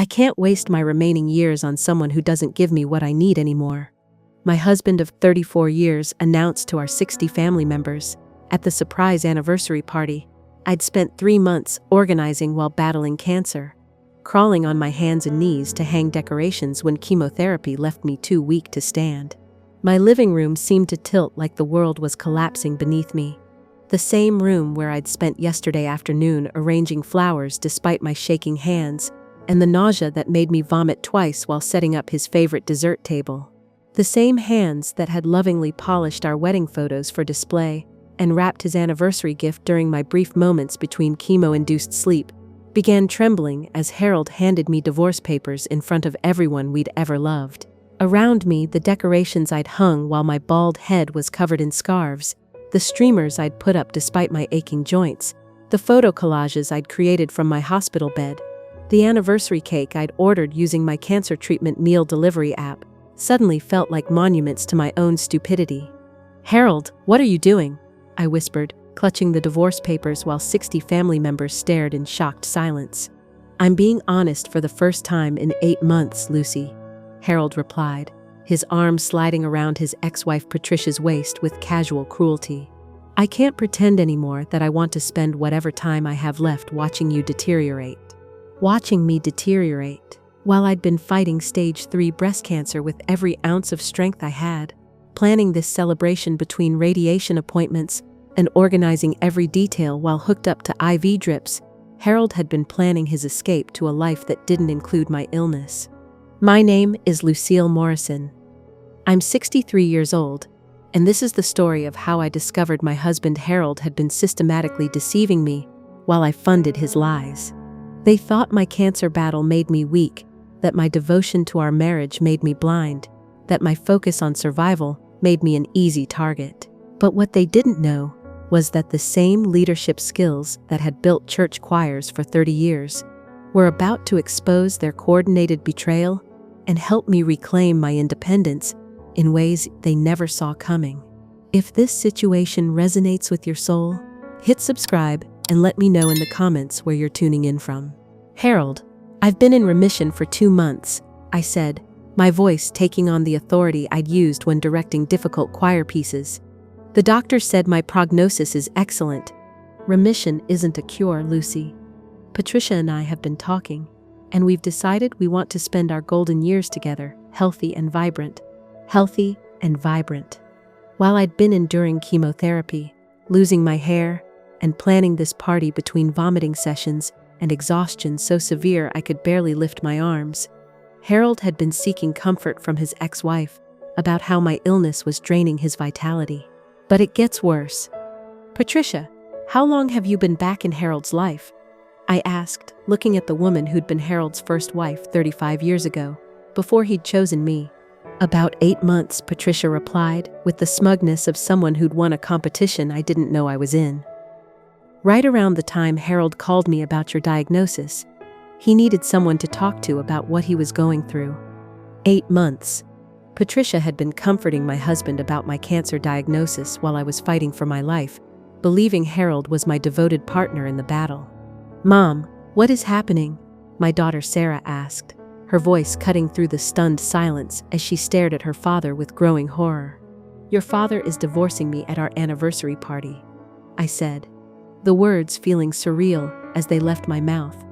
can't waste my remaining years on someone who doesn't give me what I need anymore. My husband of 34 years announced to our 60 family members, at the surprise anniversary party, I'd spent 3 months organizing while battling cancer, crawling on my hands and knees to hang decorations when chemotherapy left me too weak to stand. My living room seemed to tilt like the world was collapsing beneath me. The same room where I'd spent yesterday afternoon arranging flowers despite my shaking hands, and the nausea that made me vomit twice while setting up his favorite dessert table. The same hands that had lovingly polished our wedding photos for display and wrapped his anniversary gift during my brief moments between chemo-induced sleep began trembling as Harold handed me divorce papers in front of everyone we'd ever loved. Around me, the decorations I'd hung while my bald head was covered in scarves, the streamers I'd put up despite my aching joints, the photo collages I'd created from my hospital bed, the anniversary cake I'd ordered using my cancer treatment meal delivery app, suddenly felt like monuments to my own stupidity. "Harold, what are you doing?" I whispered, clutching the divorce papers while 60 family members stared in shocked silence. "I'm being honest for the first time in 8 months, Lucy," Harold replied, his arm sliding around his ex-wife Patricia's waist with casual cruelty. "I can't pretend anymore that I want to spend whatever time I have left watching you deteriorate." Watching me deteriorate, while I'd been fighting stage 3 breast cancer with every ounce of strength I had, planning this celebration between radiation appointments and organizing every detail while hooked up to IV drips, Harold had been planning his escape to a life that didn't include my illness. My name is Lucille Morrison. I'm 63 years old, and this is the story of how I discovered my husband Harold had been systematically deceiving me while I funded his lies. They thought my cancer battle made me weak, that my devotion to our marriage made me blind, that my focus on survival made me an easy target. But what they didn't know was that the same leadership skills that had built church choirs for 30 years were about to expose their coordinated betrayal and help me reclaim my independence in ways they never saw coming. If this situation resonates with your soul, hit subscribe and let me know in the comments where you're tuning in from. "Harold, I've been in remission for 2 months, I said, my voice taking on the authority I'd used when directing difficult choir pieces. "The doctor said my prognosis is excellent. Remission isn't a cure, Lucy. Patricia and I have been talking, and we've decided we want to spend our golden years together, healthy and vibrant. Healthy and vibrant." While I'd been enduring chemotherapy, losing my hair, and planning this party between vomiting sessions and exhaustion so severe I could barely lift my arms, Harold had been seeking comfort from his ex-wife about how my illness was draining his vitality. But it gets worse. "Patricia, how long have you been back in Harold's life?" I asked, looking at the woman who'd been Harold's first wife 35 years ago, before he'd chosen me. "About 8 months, Patricia replied, with the smugness of someone who'd won a competition I didn't know I was in. "Right around the time Harold called me about your diagnosis. He needed someone to talk to about what he was going through." 8 months. Patricia had been comforting my husband about my cancer diagnosis while I was fighting for my life, believing Harold was my devoted partner in the battle. "Mom, what is happening?" my daughter Sarah asked, her voice cutting through the stunned silence as she stared at her father with growing horror. "Your father is divorcing me at our anniversary party," I said, the words feeling surreal as they left my mouth.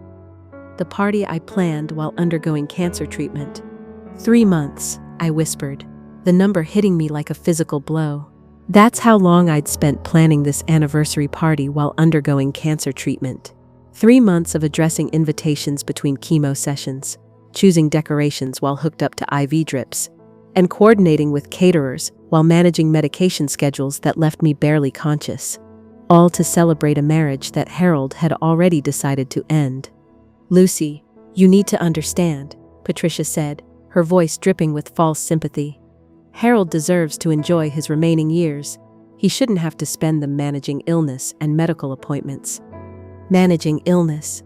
"The party I planned while undergoing cancer treatment." 3 months, I whispered, the number hitting me like a physical blow. That's how long I'd spent planning this anniversary party while undergoing cancer treatment. 3 months of addressing invitations between chemo sessions, choosing decorations while hooked up to IV drips, and coordinating with caterers while managing medication schedules that left me barely conscious. All to celebrate a marriage that Harold had already decided to end. "Lucy, you need to understand," Patricia said, her voice dripping with false sympathy. "Harold deserves to enjoy his remaining years. He shouldn't have to spend them managing illness and medical appointments." Managing illness.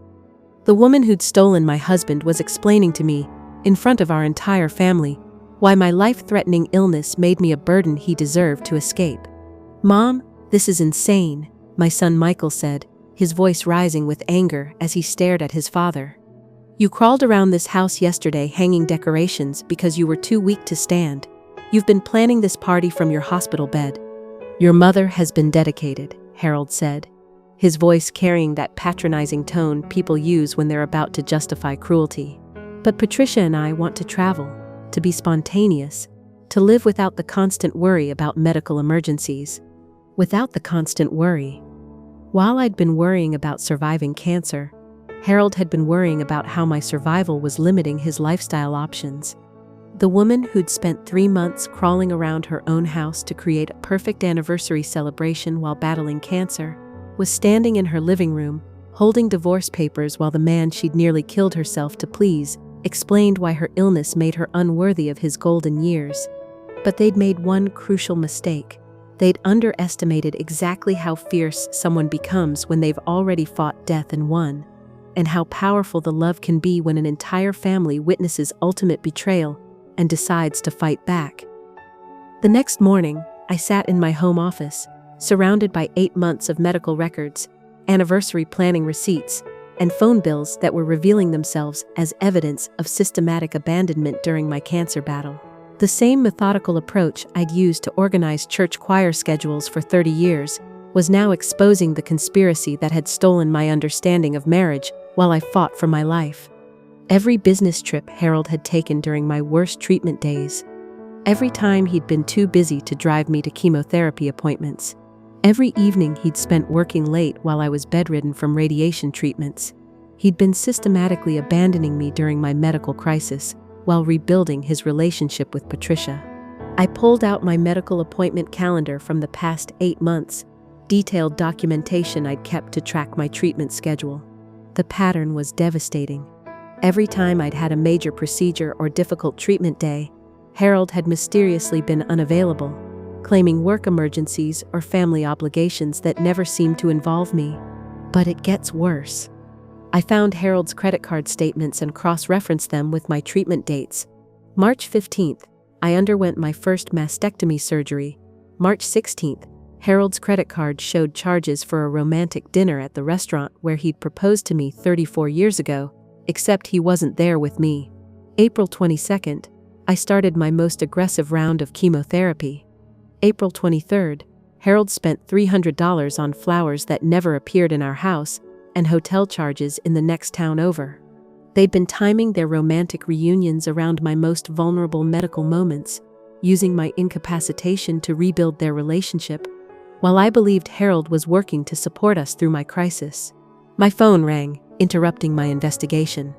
The woman who'd stolen my husband was explaining to me, in front of our entire family, why my life-threatening illness made me a burden he deserved to escape. "Mom, this is insane," my son Michael said, his voice rising with anger as he stared at his father. You crawled around this house yesterday hanging decorations because you were too weak to stand. You've been planning this party from your hospital bed. Your mother has been dedicated, Harold said, his voice carrying that patronizing tone people use when they're about to justify cruelty. But Patricia and I want to travel, to be spontaneous, to live without the constant worry about medical emergencies. Without the constant worry. While I'd been worrying about surviving cancer, Harold had been worrying about how my survival was limiting his lifestyle options. The woman who'd spent 3 months crawling around her own house to create a perfect anniversary celebration while battling cancer was standing in her living room, holding divorce papers while the man she'd nearly killed herself to please explained why her illness made her unworthy of his golden years. But they'd made one crucial mistake. They'd underestimated exactly how fierce someone becomes when they've already fought death and won, and how powerful the love can be when an entire family witnesses ultimate betrayal and decides to fight back. The next morning, I sat in my home office, surrounded by 8 months of medical records, anniversary planning receipts, and phone bills that were revealing themselves as evidence of systematic abandonment during my cancer battle. The same methodical approach I'd used to organize church choir schedules for 30 years was now exposing the conspiracy that had stolen my understanding of marriage while I fought for my life. Every business trip Harold had taken during my worst treatment days, every time he'd been too busy to drive me to chemotherapy appointments, every evening he'd spent working late while I was bedridden from radiation treatments, he'd been systematically abandoning me during my medical crisis while rebuilding his relationship with Patricia. I pulled out my medical appointment calendar from the past 8 months, detailed documentation I'd kept to track my treatment schedule. The pattern was devastating. Every time I'd had a major procedure or difficult treatment day, Harold had mysteriously been unavailable, claiming work emergencies or family obligations that never seemed to involve me. But it gets worse. I found Harold's credit card statements and cross-referenced them with my treatment dates. March 15th, I underwent my first mastectomy surgery. March 16th, Harold's credit card showed charges for a romantic dinner at the restaurant where he'd proposed to me 34 years ago, except he wasn't there with me. April 22nd, I started my most aggressive round of chemotherapy. April 23rd, Harold spent $300 on flowers that never appeared in our house and hotel charges in the next town over. They'd been timing their romantic reunions around my most vulnerable medical moments, using my incapacitation to rebuild their relationship, while I believed Harold was working to support us through my crisis. My phone rang, interrupting my investigation.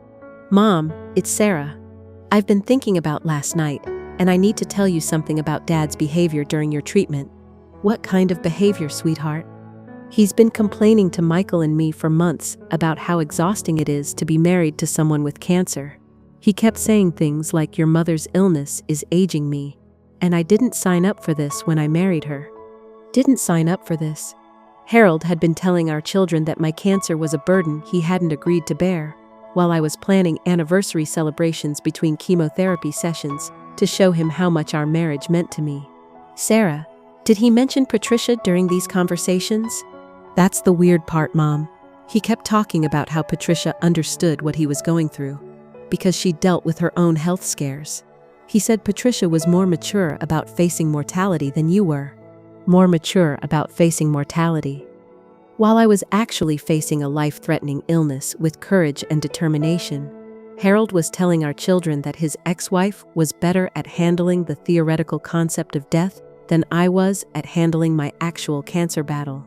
"Mom, it's Sarah. I've been thinking about last night, and I need to tell you something about Dad's behavior during your treatment." "What kind of behavior, sweetheart?" "He's been complaining to Michael and me for months about how exhausting it is to be married to someone with cancer. He kept saying things like, 'Your mother's illness is aging me, and I didn't sign up for this when I married her.'" Didn't sign up for this? Harold had been telling our children that my cancer was a burden he hadn't agreed to bear, while I was planning anniversary celebrations between chemotherapy sessions to show him how much our marriage meant to me. "Sarah, did he mention Patricia during these conversations?" "That's the weird part, Mom. He kept talking about how Patricia understood what he was going through, because she dealt with her own health scares. He said Patricia was more mature about facing mortality than you were." More mature about facing mortality. While I was actually facing a life-threatening illness with courage and determination, Harold was telling our children that his ex-wife was better at handling the theoretical concept of death than I was at handling my actual cancer battle.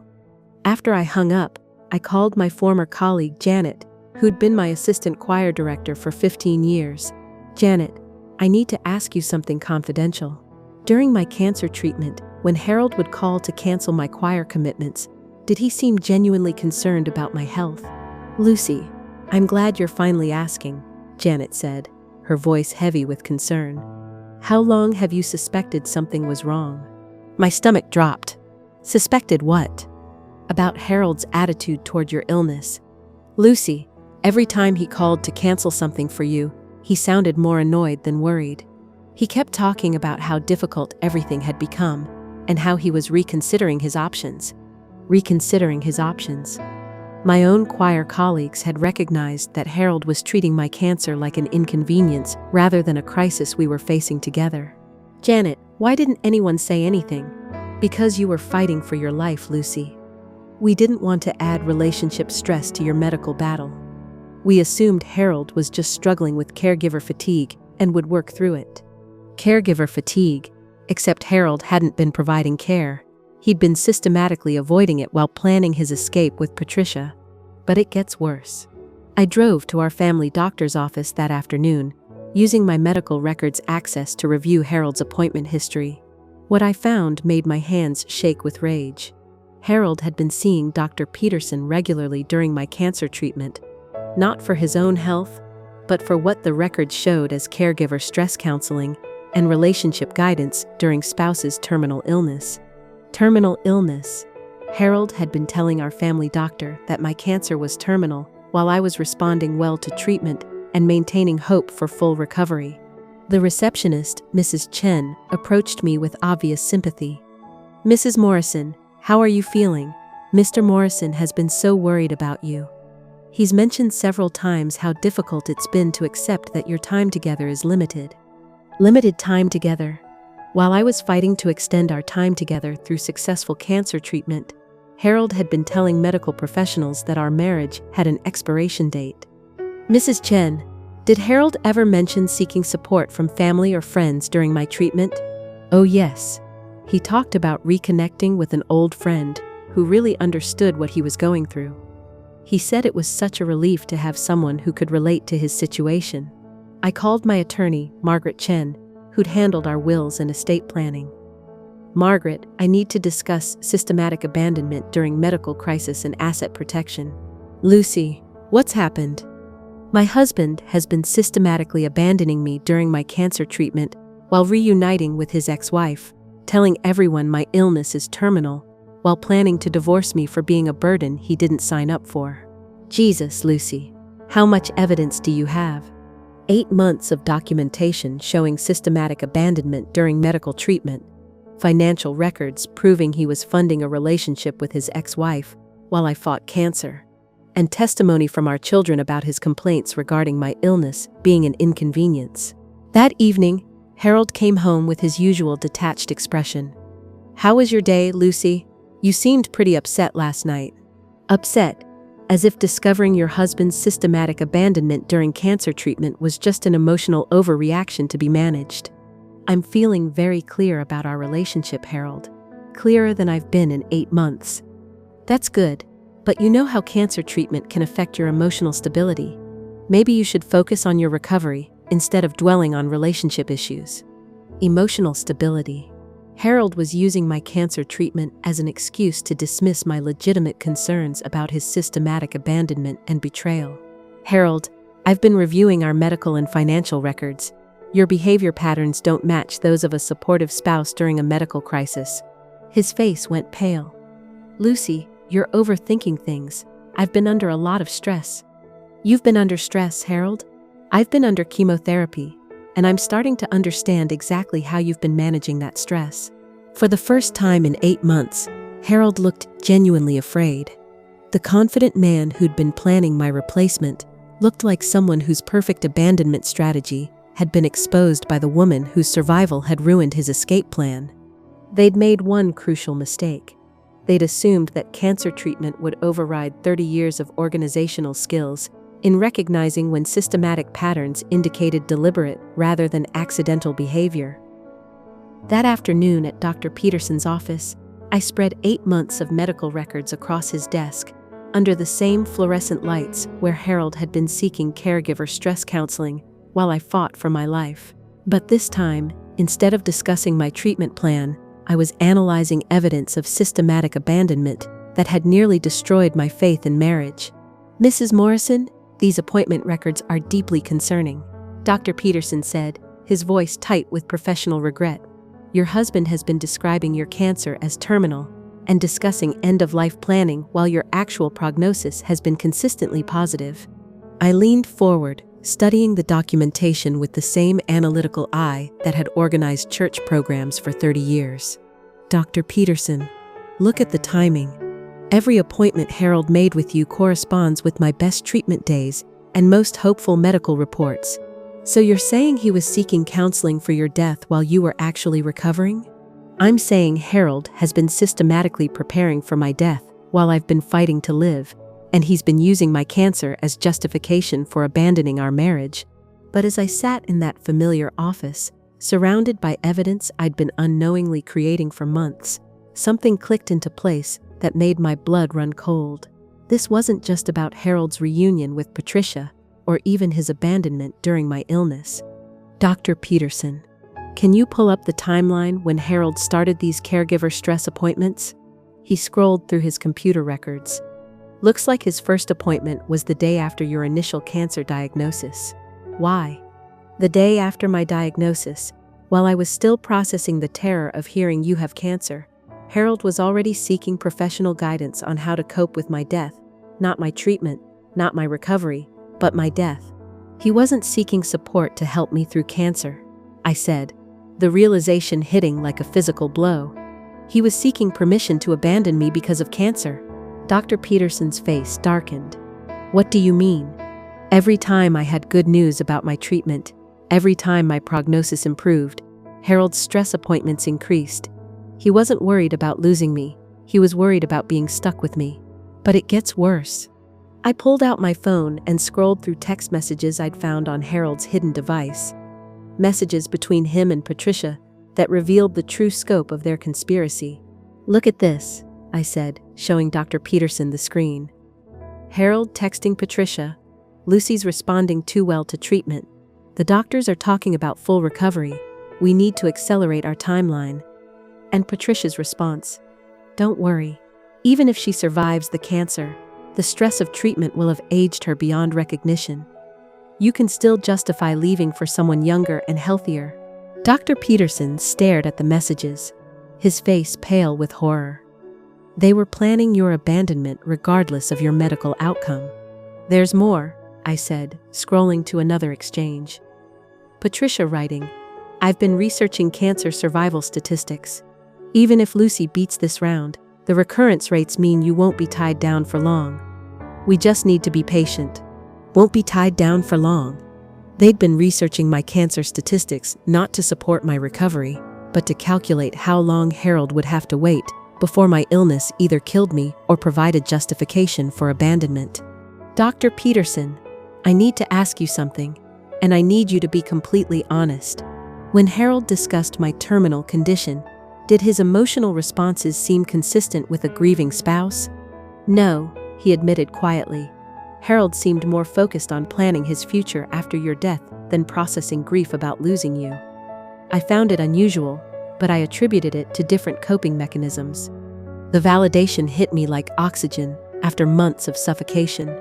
After I hung up, I called my former colleague Janet, who'd been my assistant choir director for 15 years. "Janet, I need to ask you something confidential. During my cancer treatment, when Harold would call to cancel my choir commitments, did he seem genuinely concerned about my health?" "Lucy, I'm glad you're finally asking," Janet said, her voice heavy with concern. "How long have you suspected something was wrong?" My stomach dropped. "Suspected what?" "About Harold's attitude toward your illness. Lucy, every time he called to cancel something for you, he sounded more annoyed than worried. He kept talking about how difficult everything had become, and how he was reconsidering his options. Reconsidering his options. My own choir colleagues had recognized that Harold was treating my cancer like an inconvenience rather than a crisis we were facing together. "Janet, why didn't anyone say anything?" "Because you were fighting for your life, Lucy. We didn't want to add relationship stress to your medical battle. We assumed Harold was just struggling with caregiver fatigue and would work through it." Caregiver fatigue, except Harold hadn't been providing care. He'd been systematically avoiding it while planning his escape with Patricia. But it gets worse. I drove to our family doctor's office that afternoon, using my medical records access to review Harold's appointment history. What I found made my hands shake with rage. Harold had been seeing Dr. Peterson regularly during my cancer treatment, not for his own health, but for what the records showed as caregiver stress counseling and relationship guidance during spouse's terminal illness. Terminal illness. Harold had been telling our family doctor that my cancer was terminal while I was responding well to treatment and maintaining hope for full recovery. The receptionist, Mrs. Chen, approached me with obvious sympathy. "Mrs. Morrison, how are you feeling? Mr. Morrison has been so worried about you. He's mentioned several times how difficult it's been to accept that your time together is limited." Limited time together. While I was fighting to extend our time together through successful cancer treatment, Harold had been telling medical professionals that our marriage had an expiration date. "Mrs. Chen, did Harold ever mention seeking support from family or friends during my treatment?" "Oh yes. He talked about reconnecting with an old friend who really understood what he was going through. He said it was such a relief to have someone who could relate to his situation." I called my attorney, Margaret Chen, who'd handled our wills and estate planning. "Margaret, I need to discuss systematic abandonment during medical crisis and asset protection." "Lucy, what's happened?" "My husband has been systematically abandoning me during my cancer treatment while reuniting with his ex-wife, telling everyone my illness is terminal, while planning to divorce me for being a burden he didn't sign up for." "Jesus, Lucy, how much evidence do you have?" 8 months of documentation showing systematic abandonment during medical treatment, financial records proving he was funding a relationship with his ex-wife while I fought cancer, and testimony from our children about his complaints regarding my illness being an inconvenience. That evening, Harold came home with his usual detached expression. "How was your day, Lucy? You seemed pretty upset last night." "Upset? As if discovering your husband's systematic abandonment during cancer treatment was just an emotional overreaction to be managed." "I'm feeling very clear about our relationship, Harold. Clearer than I've been in 8 months." "That's good, but you know how cancer treatment can affect your emotional stability. Maybe you should focus on your recovery instead of dwelling on relationship issues." Emotional stability. Harold was using my cancer treatment as an excuse to dismiss my legitimate concerns about his systematic abandonment and betrayal. "Harold, I've been reviewing our medical and financial records. Your behavior patterns don't match those of a supportive spouse during a medical crisis." His face went pale. "Lucy, you're overthinking things. I've been under a lot of stress." "You've been under stress, Harold?" "I've been under chemotherapy, and I'm starting to understand exactly how you've been managing that stress." For the first time in 8 months, Harold looked genuinely afraid. The confident man who'd been planning my replacement looked like someone whose perfect abandonment strategy had been exposed by the woman whose survival had ruined his escape plan. They'd made one crucial mistake. They'd assumed that cancer treatment would override 30 years of organizational skills in recognizing when systematic patterns indicated deliberate rather than accidental behavior. That afternoon at Dr. Peterson's office, I spread 8 months of medical records across his desk, under the same fluorescent lights where Harold had been seeking caregiver stress counseling while I fought for my life. But this time, instead of discussing my treatment plan, I was analyzing evidence of systematic abandonment that had nearly destroyed my faith in marriage. "Mrs. Morrison, these appointment records are deeply concerning," Dr. Peterson said, his voice tight with professional regret. "Your husband has been describing your cancer as terminal and discussing end-of-life planning while your actual prognosis has been consistently positive." I leaned forward, studying the documentation with the same analytical eye that had organized church programs for 30 years. "Dr. Peterson, look at the timing. Every appointment Harold made with you corresponds with my best treatment days and most hopeful medical reports. So you're saying he was seeking counseling for your death while you were actually recovering? I'm saying Harold has been systematically preparing for my death while I've been fighting to live, and he's been using my cancer as justification for abandoning our marriage. But as I sat in that familiar office, surrounded by evidence I'd been unknowingly creating for months, something clicked into place that made my blood run cold. This wasn't just about Harold's reunion with Patricia, or even his abandonment during my illness. Dr. Peterson, can you pull up the timeline when Harold started these caregiver stress appointments? He scrolled through his computer records. Looks like his first appointment was the day after your initial cancer diagnosis. Why? The day after my diagnosis, while I was still processing the terror of hearing you have cancer, Harold was already seeking professional guidance on how to cope with my death, not my treatment, not my recovery, but my death. He wasn't seeking support to help me through cancer, I said, the realization hitting like a physical blow. He was seeking permission to abandon me because of cancer. Dr. Peterson's face darkened. What do you mean? Every time I had good news about my treatment, every time my prognosis improved, Harold's stress appointments increased. He wasn't worried about losing me, he was worried about being stuck with me. But it gets worse. I pulled out my phone and scrolled through text messages I'd found on Harold's hidden device. Messages between him and Patricia that revealed the true scope of their conspiracy. Look at this, I said, showing Dr. Peterson the screen. Harold texting Patricia, Lucy's responding too well to treatment. The doctors are talking about full recovery. We need to accelerate our timeline. And Patricia's response, don't worry. Even if she survives the cancer, the stress of treatment will have aged her beyond recognition. You can still justify leaving for someone younger and healthier. Dr. Peterson stared at the messages, his face pale with horror. They were planning your abandonment regardless of your medical outcome. There's more, I said, scrolling to another exchange. Patricia writing, I've been researching cancer survival statistics. Even if Lucy beats this round, the recurrence rates mean you won't be tied down for long. We just need to be patient. Won't be tied down for long. They'd been researching my cancer statistics not to support my recovery, but to calculate how long Harold would have to wait before my illness either killed me or provided justification for abandonment. Dr. Peterson, I need to ask you something, and I need you to be completely honest. When Harold discussed my terminal condition, did his emotional responses seem consistent with a grieving spouse? No, he admitted quietly. Harold seemed more focused on planning his future after your death than processing grief about losing you. I found it unusual, but I attributed it to different coping mechanisms. The validation hit me like oxygen after months of suffocation.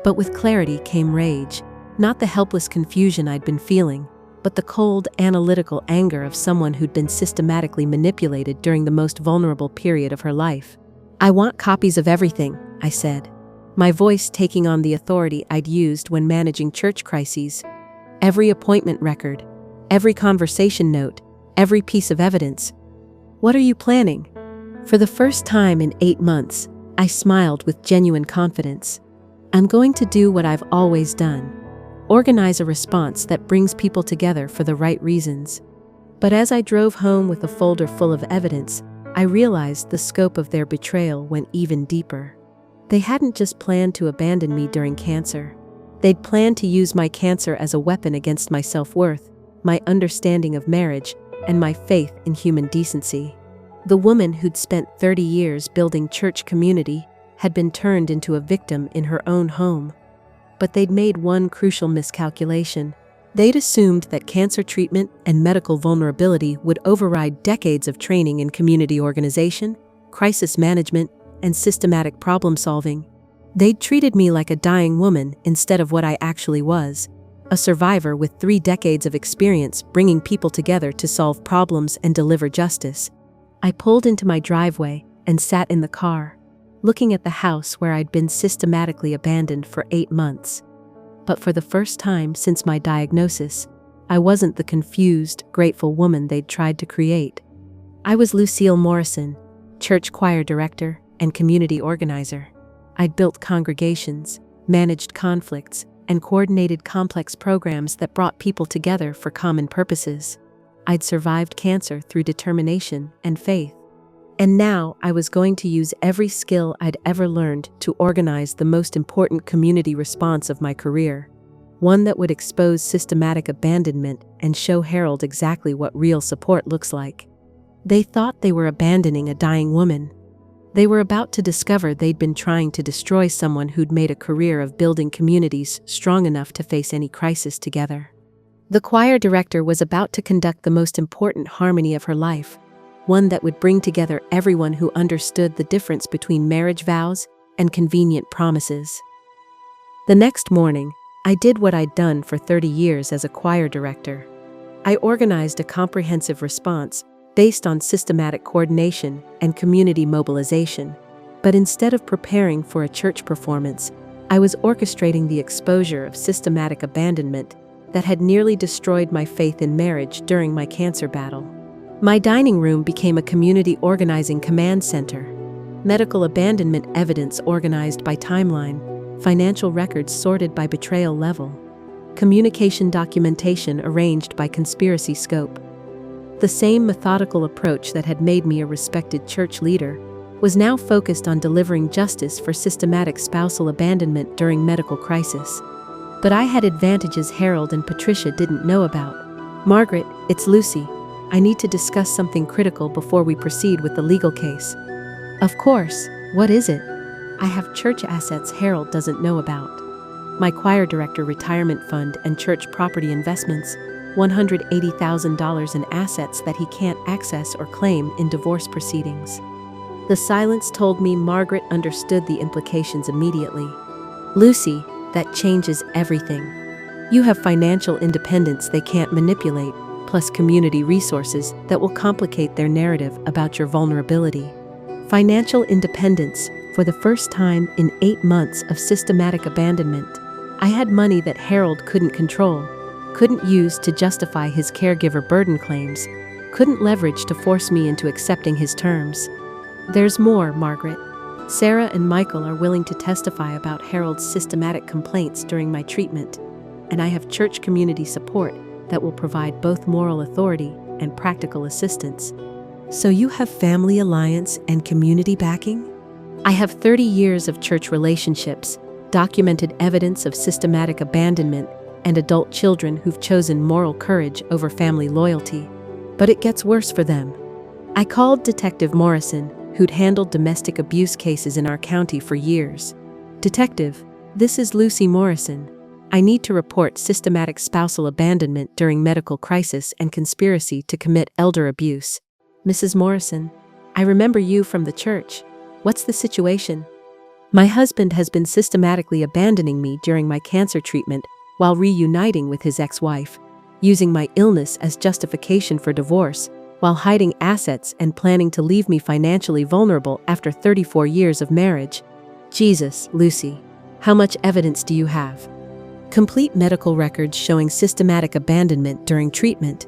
But with clarity came rage, not the helpless confusion I'd been feeling, but the cold, analytical anger of someone who'd been systematically manipulated during the most vulnerable period of her life. I want copies of everything, I said, my voice taking on the authority I'd used when managing church crises. Every appointment record, every conversation note, every piece of evidence. What are you planning? For the first time in 8 months, I smiled with genuine confidence. I'm going to do what I've always done. Organize a response that brings people together for the right reasons. But as I drove home with a folder full of evidence, I realized the scope of their betrayal went even deeper. They hadn't just planned to abandon me during cancer. They'd planned to use my cancer as a weapon against my self-worth, my understanding of marriage, and my faith in human decency. The woman who'd spent 30 years building church community had been turned into a victim in her own home. But they'd made one crucial miscalculation. They'd assumed that cancer treatment and medical vulnerability would override decades of training in community organization, crisis management, and systematic problem solving. They'd treated me like a dying woman instead of what I actually was, a survivor with 3 decades of experience bringing people together to solve problems and deliver justice. I pulled into my driveway and sat in the car, looking at the house where I'd been systematically abandoned for 8 months. But for the first time since my diagnosis, I wasn't the confused, grateful woman they'd tried to create. I was Lucille Morrison, church choir director, and community organizer. I'd built congregations, managed conflicts, and coordinated complex programs that brought people together for common purposes. I'd survived cancer through determination and faith. And now I was going to use every skill I'd ever learned to organize the most important community response of my career, one that would expose systematic abandonment and show Harold exactly what real support looks like. They thought they were abandoning a dying woman. They were about to discover they'd been trying to destroy someone who'd made a career of building communities strong enough to face any crisis together. The choir director was about to conduct the most important harmony of her life, one that would bring together everyone who understood the difference between marriage vows and convenient promises. The next morning, I did what I'd done for 30 years as a choir director. I organized a comprehensive response based on systematic coordination and community mobilization. But instead of preparing for a church performance, I was orchestrating the exposure of systematic abandonment that had nearly destroyed my faith in marriage during my cancer battle. My dining room became a community organizing command center. Medical abandonment evidence organized by timeline, financial records sorted by betrayal level, communication documentation arranged by conspiracy scope. The same methodical approach that had made me a respected church leader was now focused on delivering justice for systematic spousal abandonment during medical crisis. But I had advantages Harold and Patricia didn't know about. "Margaret, it's Lucy. I need to discuss something critical before we proceed with the legal case." "Of course, what is it?" "I have church assets Harold doesn't know about. My choir director retirement fund and church property investments, $180,000 in assets that he can't access or claim in divorce proceedings." The silence told me Margaret understood the implications immediately. "Lucy, that changes everything. You have financial independence they can't manipulate, plus community resources that will complicate their narrative about your vulnerability." Financial independence for the first time in 8 months of systematic abandonment. I had money that Harold couldn't control, couldn't use to justify his caregiver burden claims, couldn't leverage to force me into accepting his terms. "There's more, Margaret. Sarah and Michael are willing to testify about Harold's systematic complaints during my treatment, and I have church community support that will provide both moral authority and practical assistance." "So you have family alliance and community backing?" "I have 30 years of church relationships, documented evidence of systematic abandonment, and adult children who've chosen moral courage over family loyalty. But it gets worse for them." I called Detective Morrison, who'd handled domestic abuse cases in our county for years. "Detective, this is Lucy Morrison. I need to report systematic spousal abandonment during medical crisis and conspiracy to commit elder abuse." "Mrs. Morrison, I remember you from the church. What's the situation?" "My husband has been systematically abandoning me during my cancer treatment while reuniting with his ex-wife, using my illness as justification for divorce, while hiding assets and planning to leave me financially vulnerable after 34 years of marriage." "Jesus, Lucy, how much evidence do you have?" "Complete medical records showing systematic abandonment during treatment,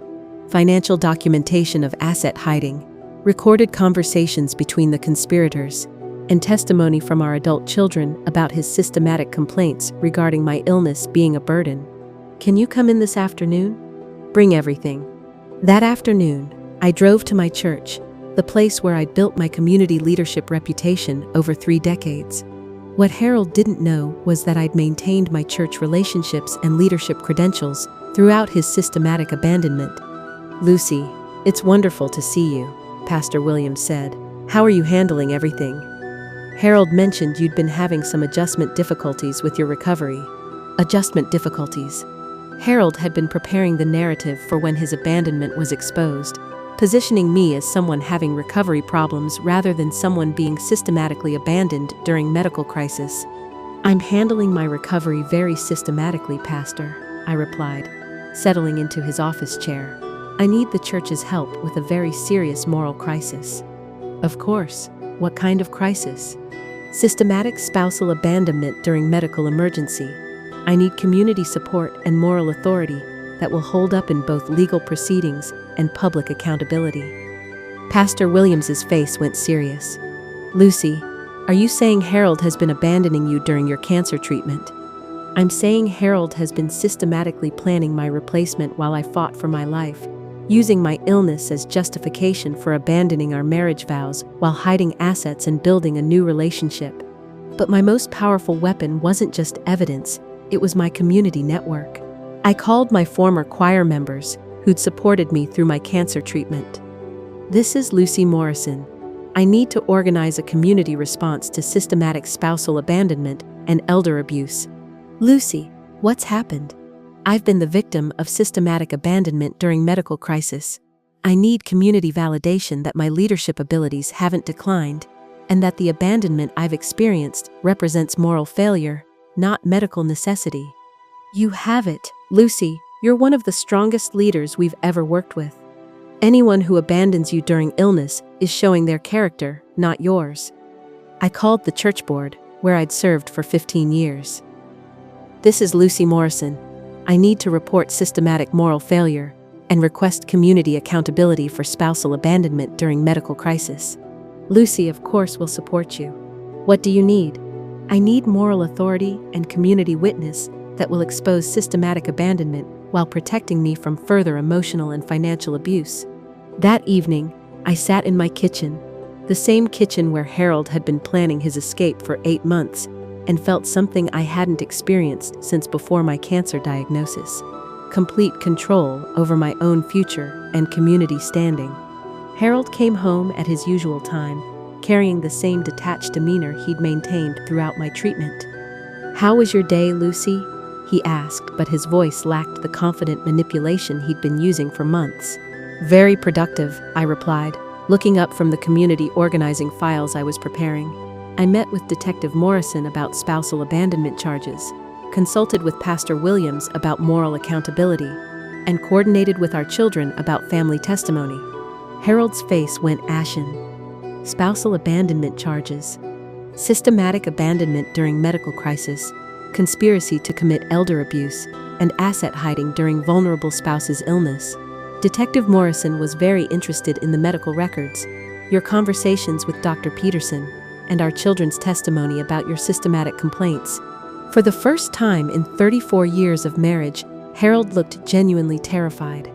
financial documentation of asset hiding, recorded conversations between the conspirators, and testimony from our adult children about his systematic complaints regarding my illness being a burden." "Can you come in this afternoon?" "Bring everything." That afternoon, I drove to my church, the place where I'd built my community leadership reputation over 3 decades. What Harold didn't know was that I'd maintained my church relationships and leadership credentials throughout his systematic abandonment. "Lucy, it's wonderful to see you," Pastor Williams said. "How are you handling everything? Harold mentioned you'd been having some adjustment difficulties with your recovery." "Adjustment difficulties?" Harold had been preparing the narrative for when his abandonment was exposed, positioning me as someone having recovery problems rather than someone being systematically abandoned during medical crisis. "I'm handling my recovery very systematically, Pastor," I replied, settling into his office chair. "I need the church's help with a very serious moral crisis." "Of course. What kind of crisis?" "Systematic spousal abandonment during medical emergency. I need community support and moral authority that will hold up in both legal proceedings and public accountability." Pastor Williams's face went serious. "Lucy, Are you saying Harold has been abandoning you during your cancer treatment? I'm saying Harold has been systematically planning my replacement while I fought for my life, using my illness as justification for abandoning our marriage vows while hiding assets and building a new relationship. But my most powerful weapon wasn't just evidence, it was my community network. I called my former choir members, who'd supported me through my cancer treatment. This is Lucy Morrison. I need to organize a community response to systematic spousal abandonment and elder abuse. Lucy, what's happened? I've been the victim of systematic abandonment during medical crisis. I need community validation that my leadership abilities haven't declined, and that the abandonment I've experienced represents moral failure, not medical necessity. You have it, Lucy. You're one of the strongest leaders we've ever worked with. Anyone who abandons you during illness is showing their character, not yours. I called the church board, where I'd served for 15 years. This is Lucy Morrison. I need to report systematic moral failure and request community accountability for spousal abandonment during medical crisis. Lucy, of course, will support you. What do you need? I need moral authority and community witness that will expose systematic abandonment while protecting me from further emotional and financial abuse. That evening, I sat in my kitchen, the same kitchen where Harold had been planning his escape for 8 months, and felt something I hadn't experienced since before my cancer diagnosis: complete control over my own future and community standing. Harold came home at his usual time, carrying the same detached demeanor he'd maintained throughout my treatment. "How was your day, Lucy?" he asked, but his voice lacked the confident manipulation he'd been using for months. "Very productive," I replied, looking up from the community organizing files I was preparing. I met with Detective Morrison about spousal abandonment charges, consulted with Pastor Williams about moral accountability, and coordinated with our children about family testimony. Harold's face went ashen. Spousal abandonment charges, systematic abandonment during medical crisis, conspiracy to commit elder abuse, and asset hiding during vulnerable spouse's illness. Detective Morrison was very interested in the medical records, your conversations with Dr. Peterson, and our children's testimony about your systematic complaints. For the first time in 34 years of marriage, Harold looked genuinely terrified.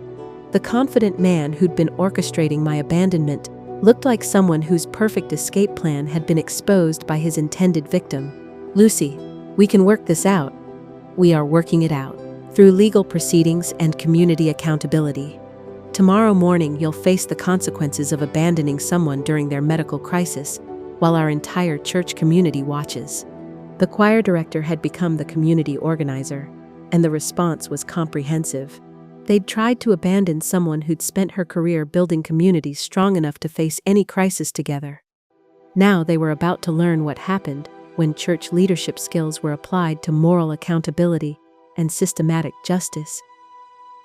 The confident man who'd been orchestrating my abandonment looked like someone whose perfect escape plan had been exposed by his intended victim. "Lucy, we can work this out." "We are working it out, through legal proceedings and community accountability. Tomorrow morning you'll face the consequences of abandoning someone during their medical crisis, while our entire church community watches." The choir director had become the community organizer, and the response was comprehensive. They'd tried to abandon someone who'd spent her career building communities strong enough to face any crisis together. Now they were about to learn what happened when church leadership skills were applied to moral accountability and systematic justice.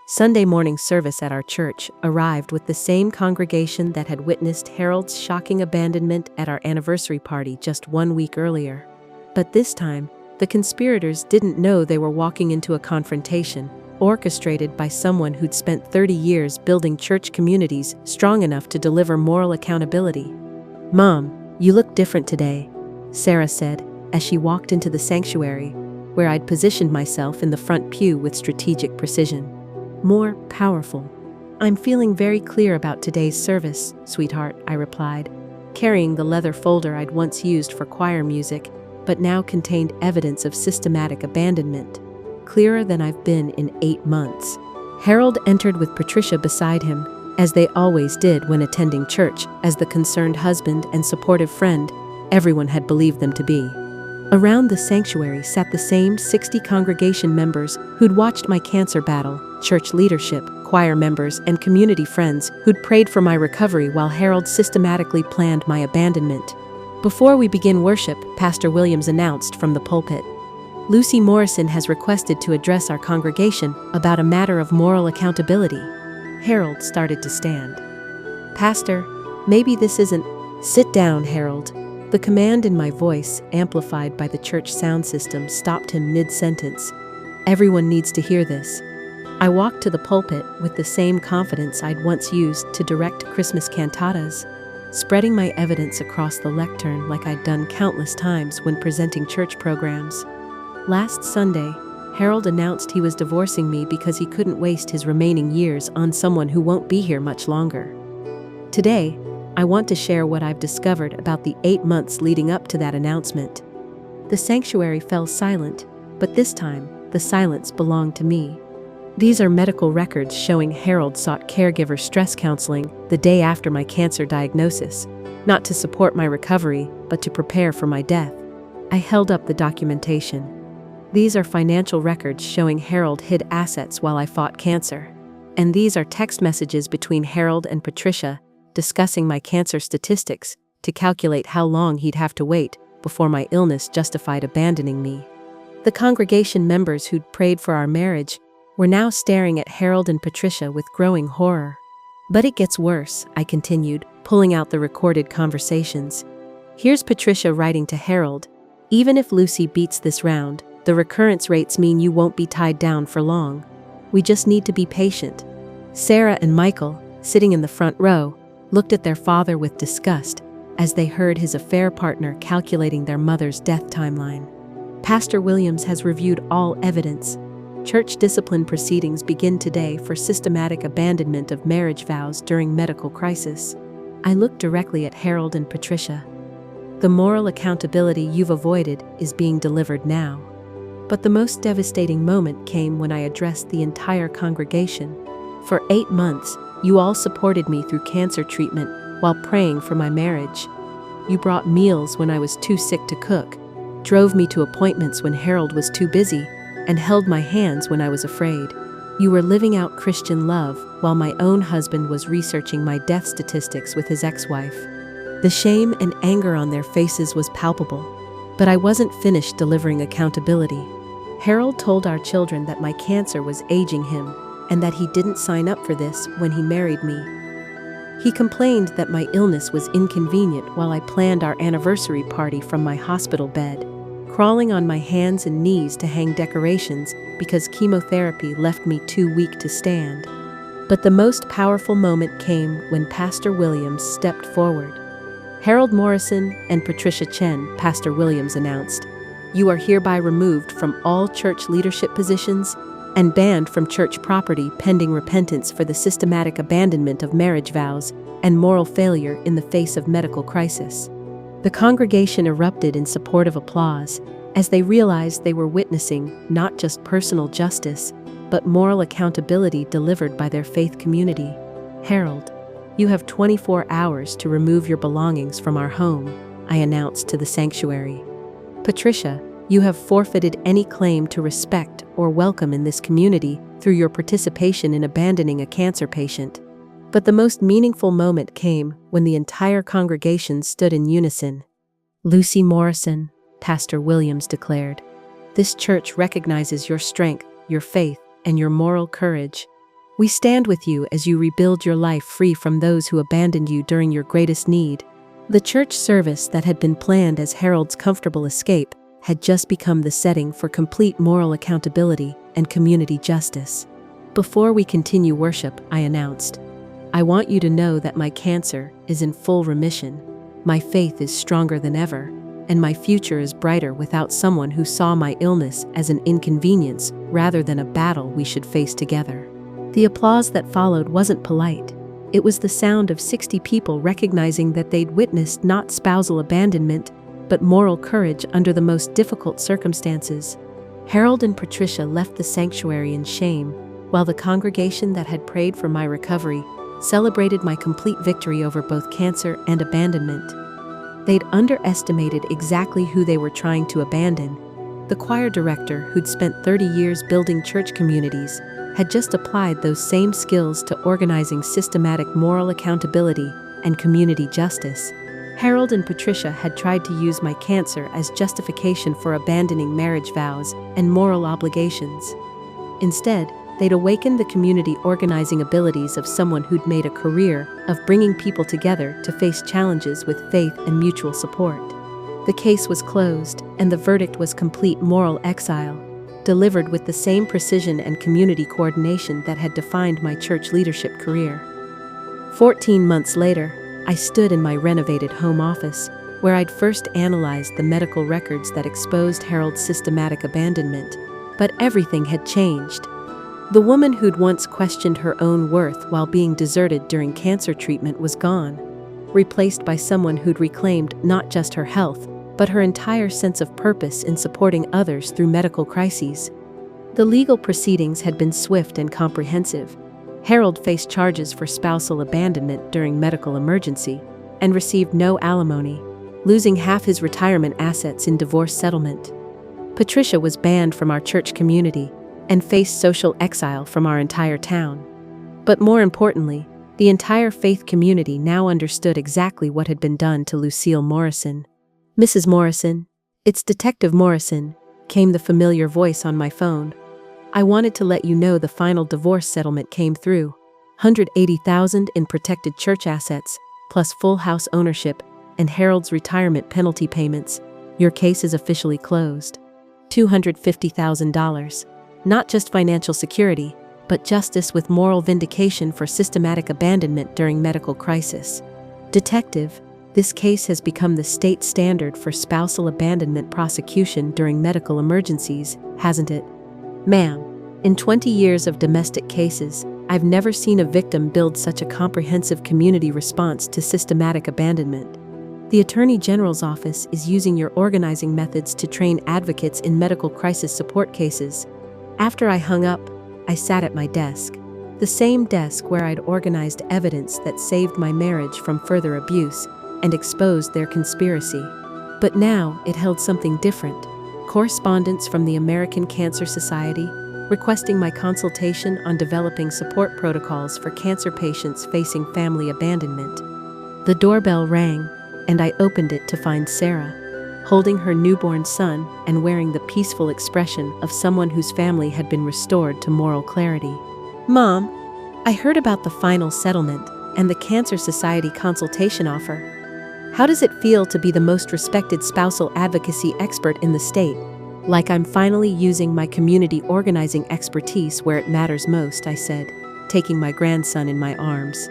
Sunday morning service at our church arrived with the same congregation that had witnessed Harold's shocking abandonment at our anniversary party just 1 week earlier. But this time, the conspirators didn't know they were walking into a confrontation orchestrated by someone who'd spent 30 years building church communities strong enough to deliver moral accountability. "Mom, you look different today," Sarah said as she walked into the sanctuary, where I'd positioned myself in the front pew with strategic precision. "More powerful." "I'm feeling very clear about today's service, sweetheart," I replied, carrying the leather folder I'd once used for choir music, but now contained evidence of systematic abandonment. "Clearer than I've been in 8 months." Harold entered with Patricia beside him, as they always did when attending church, as the concerned husband and supportive friend everyone had believed them to be. Around the sanctuary sat the same 60 congregation members who'd watched my cancer battle, church leadership, choir members, and community friends who'd prayed for my recovery while Harold systematically planned my abandonment. Before we begin worship, Pastor Williams announced from the pulpit, "Lucy Morrison has requested to address our congregation about a matter of moral accountability." Harold started to stand. "Pastor, maybe this isn't—" "Sit down, Harold." The command in my voice, amplified by the church sound system, stopped him mid-sentence. "Everyone needs to hear this." I walked to the pulpit with the same confidence I'd once used to direct Christmas cantatas. spreading my evidence across the lectern like I'd done countless times when presenting church programs. Last Sunday, Harold announced he was divorcing me because he couldn't waste his remaining years on someone who won't be here much longer. Today, I want to share what I've discovered about the 8 months leading up to that announcement. The sanctuary fell silent, but this time, the silence belonged to me. These are medical records showing Harold sought caregiver stress counseling the day after my cancer diagnosis, not to support my recovery, but to prepare for my death. I held up the documentation. These are financial records showing Harold hid assets while I fought cancer. And these are text messages between Harold and Patricia discussing my cancer statistics to calculate how long he'd have to wait before my illness justified abandoning me. The congregation members who'd prayed for our marriage were now staring at Harold and Patricia with growing horror. But it gets worse, I continued, pulling out the recorded conversations. Here's Patricia writing to Harold, "Even if Lucy beats this round, the recurrence rates mean you won't be tied down for long. We just need to be patient." Sarah and Michael, sitting in the front row, looked at their father with disgust as they heard his affair partner calculating their mother's death timeline. Pastor Williams has reviewed all evidence. Church discipline proceedings begin today for systematic abandonment of marriage vows during medical crisis. I looked directly at Harold and Patricia. The moral accountability you've avoided is being delivered now. But the most devastating moment came when I addressed the entire congregation. For 8 months, you all supported me through cancer treatment while praying for my marriage. You brought meals when I was too sick to cook, drove me to appointments when Harold was too busy, and held my hands when I was afraid. You were living out Christian love while my own husband was researching my death statistics with his ex-wife. The shame and anger on their faces was palpable, but I wasn't finished delivering accountability. Harold told our children that my cancer was aging him and that he didn't sign up for this when he married me. He complained that my illness was inconvenient while I planned our anniversary party from my hospital bed, crawling on my hands and knees to hang decorations because chemotherapy left me too weak to stand. But the most powerful moment came when Pastor Williams stepped forward. "Harold Morrison and Patricia Chen," Pastor Williams announced, "you are hereby removed from all church leadership positions and banned from church property pending repentance for the systematic abandonment of marriage vows and moral failure in the face of medical crisis." The congregation erupted in supportive applause as they realized they were witnessing not just personal justice, but moral accountability delivered by their faith community. "Harold, you have 24 hours to remove your belongings from our home," I announced to the sanctuary. "Patricia, you have forfeited any claim to respect or welcome in this community through your participation in abandoning a cancer patient." But the most meaningful moment came when the entire congregation stood in unison. "Lucy Morrison," Pastor Williams declared, "this church recognizes your strength, your faith, and your moral courage. We stand with you as you rebuild your life free from those who abandoned you during your greatest need." The church service that had been planned as Harold's comfortable escape had just become the setting for complete moral accountability and community justice. "Before we continue worship," I announced, "I want you to know that my cancer is in full remission, my faith is stronger than ever, and my future is brighter without someone who saw my illness as an inconvenience rather than a battle we should face together." The applause that followed wasn't polite. It was the sound of 60 people recognizing that they'd witnessed not spousal abandonment, but moral courage under the most difficult circumstances. Harold and Patricia left the sanctuary in shame, while the congregation that had prayed for my recovery celebrated my complete victory over both cancer and abandonment. They'd underestimated exactly who they were trying to abandon. The choir director, who'd spent 30 years building church communities, had just applied those same skills to organizing systematic moral accountability and community justice. Harold and Patricia had tried to use my cancer as justification for abandoning marriage vows and moral obligations. Instead, they'd awakened the community organizing abilities of someone who'd made a career of bringing people together to face challenges with faith and mutual support. The case was closed, and the verdict was complete moral exile, delivered with the same precision and community coordination that had defined my church leadership career. 14 months later, I stood in my renovated home office, where I'd first analyzed the medical records that exposed Harold's systematic abandonment, but everything had changed. The woman who'd once questioned her own worth while being deserted during cancer treatment was gone, replaced by someone who'd reclaimed not just her health, but her entire sense of purpose in supporting others through medical crises. The legal proceedings had been swift and comprehensive. Harold faced charges for spousal abandonment during medical emergency and received no alimony, losing half his retirement assets in divorce settlement. Patricia was banned from our church community and faced social exile from our entire town. But more importantly, the entire faith community now understood exactly what had been done to Lucille Morrison. "Mrs. Morrison, it's Detective Morrison," came the familiar voice on my phone. "I wanted to let you know the final divorce settlement came through. $180,000 in protected church assets, plus full house ownership, and Harold's retirement penalty payments. Your case is officially closed. $250,000. Not just financial security, but justice with moral vindication for systematic abandonment during medical crisis. Detective, this case has become the state standard for spousal abandonment prosecution during medical emergencies, hasn't it? Ma'am, in 20 years of domestic cases, I've never seen a victim build such a comprehensive community response to systematic abandonment. The Attorney General's office is using your organizing methods to train advocates in medical crisis support cases." After I hung up, I sat at my desk, the same desk where I'd organized evidence that saved my marriage from further abuse and exposed their conspiracy. But now it held something different: correspondence from the American Cancer Society, requesting my consultation on developing support protocols for cancer patients facing family abandonment. The doorbell rang, and I opened it to find Sarah, holding her newborn son and wearing the peaceful expression of someone whose family had been restored to moral clarity. "Mom, I heard about the final settlement and the Cancer Society consultation offer. How does it feel to be the most respected spousal advocacy expert in the state? Like I'm finally using my community organizing expertise where it matters most," I said, taking my grandson in my arms.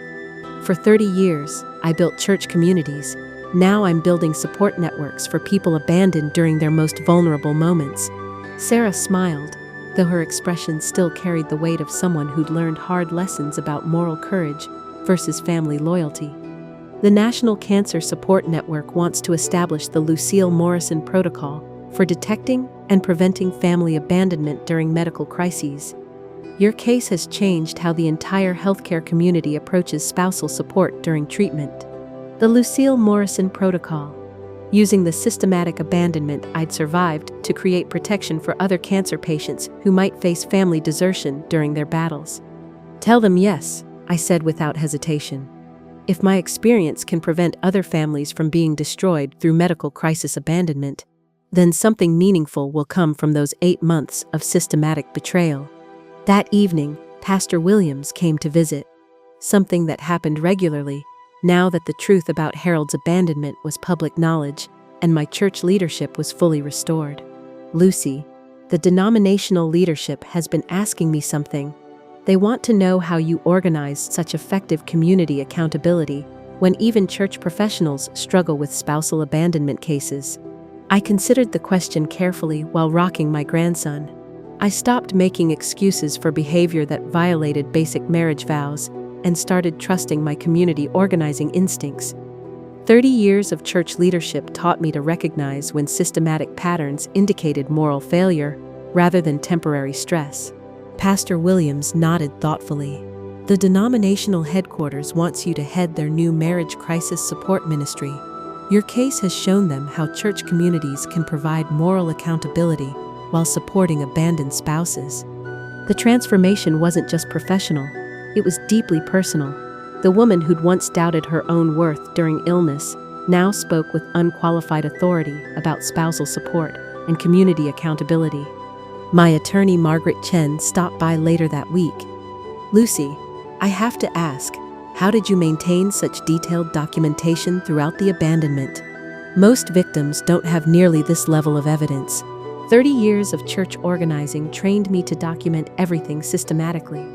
"For 30 years, I built church communities. Now I'm building support networks for people abandoned during their most vulnerable moments." Sarah smiled, though her expression still carried the weight of someone who'd learned hard lessons about moral courage versus family loyalty. The National Cancer Support Network wants to establish the Lucille Morrison Protocol for detecting and preventing family abandonment during medical crises. Your case has changed how the entire healthcare community approaches spousal support during treatment. The Lucille Morrison Protocol, using the systematic abandonment I'd survived to create protection for other cancer patients who might face family desertion during their battles. "Tell them yes," I said without hesitation. "If my experience can prevent other families from being destroyed through medical crisis abandonment, then something meaningful will come from those 8 months of systematic betrayal." That evening, Pastor Williams came to visit, something that happened regularly now that the truth about Harold's abandonment was public knowledge and my church leadership was fully restored. "Lucy, the denominational leadership has been asking me something. They want to know how you organized such effective community accountability when even church professionals struggle with spousal abandonment cases." I considered the question carefully while rocking my grandson. I stopped making excuses for behavior that violated basic marriage vows and started trusting my community organizing instincts. 30 years of church leadership taught me to recognize when systematic patterns indicated moral failure rather than temporary stress. Pastor Williams nodded thoughtfully. "The denominational headquarters wants you to head their new marriage crisis support ministry. Your case has shown them how church communities can provide moral accountability while supporting abandoned spouses." The transformation wasn't just professional, it was deeply personal. The woman who'd once doubted her own worth during illness now spoke with unqualified authority about spousal support and community accountability. My attorney Margaret Chen stopped by later that week. "Lucy, I have to ask, how did you maintain such detailed documentation throughout the abandonment? Most victims don't have nearly this level of evidence. 30 years of church organizing trained me to document everything systematically.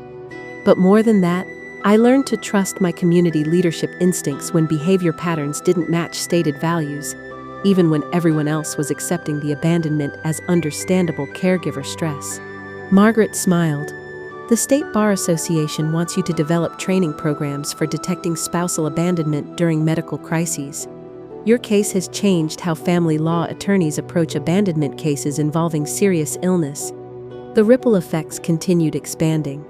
But more than that, I learned to trust my community leadership instincts when behavior patterns didn't match stated values, even when everyone else was accepting the abandonment as understandable caregiver stress. Margaret smiled. The State Bar Association wants you to develop training programs for detecting spousal abandonment during medical crises. Your case has changed how family law attorneys approach abandonment cases involving serious illness. The ripple effects continued expanding.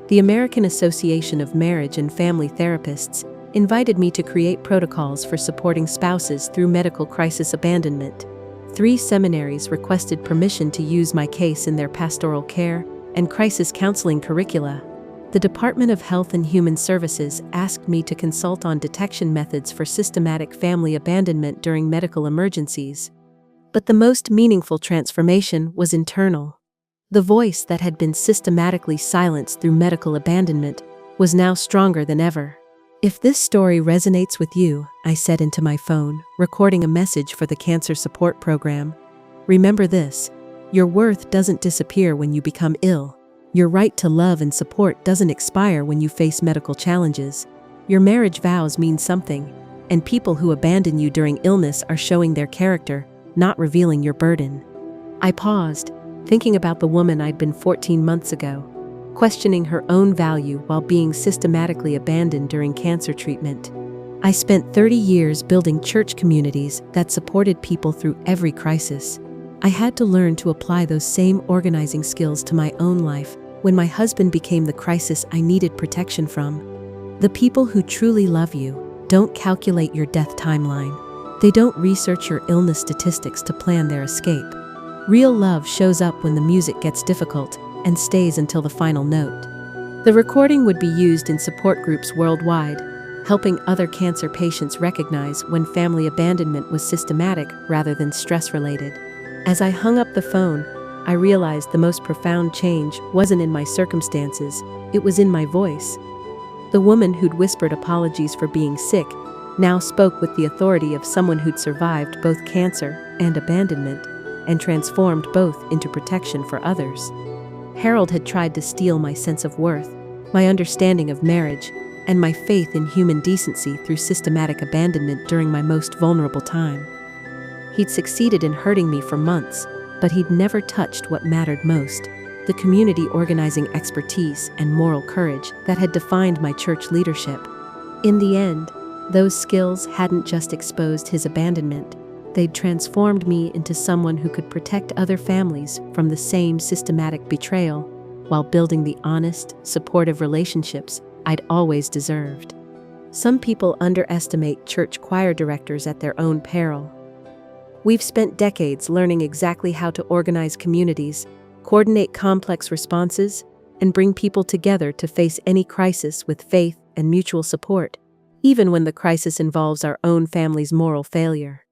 The American Association of Marriage and Family Therapists invited me to create protocols for supporting spouses through medical crisis abandonment. 3 seminaries requested permission to use my case in their pastoral care and crisis counseling curricula. The Department of Health and Human Services asked me to consult on detection methods for systematic family abandonment during medical emergencies. But the most meaningful transformation was internal. The voice that had been systematically silenced through medical abandonment was now stronger than ever. If this story resonates with you, I said into my phone, recording a message for the Cancer Support Program, remember this: your worth doesn't disappear when you become ill. Your right to love and support doesn't expire when you face medical challenges. Your marriage vows mean something, and people who abandon you during illness are showing their character, not revealing your burden. I paused, thinking about the woman I'd been 14 months ago, questioning her own value while being systematically abandoned during cancer treatment. I spent 30 years building church communities that supported people through every crisis. I had to learn to apply those same organizing skills to my own life when my husband became the crisis I needed protection from. The people who truly love you don't calculate your death timeline. They don't research your illness statistics to plan their escape. Real love shows up when the music gets difficult and stays until the final note. The recording would be used in support groups worldwide, helping other cancer patients recognize when family abandonment was systematic rather than stress-related. As I hung up the phone, I realized the most profound change wasn't in my circumstances, it was in my voice. The woman who'd whispered apologies for being sick now spoke with the authority of someone who'd survived both cancer and abandonment, and transformed both into protection for others. Harold had tried to steal my sense of worth, my understanding of marriage, and my faith in human decency through systematic abandonment during my most vulnerable time. He'd succeeded in hurting me for months, but he'd never touched what mattered most: the community organizing expertise and moral courage that had defined my church leadership. In the end, those skills hadn't just exposed his abandonment, they'd transformed me into someone who could protect other families from the same systematic betrayal while building the honest, supportive relationships I'd always deserved. Some people underestimate church choir directors at their own peril. We've spent decades learning exactly how to organize communities, coordinate complex responses, and bring people together to face any crisis with faith and mutual support, even when the crisis involves our own family's moral failure.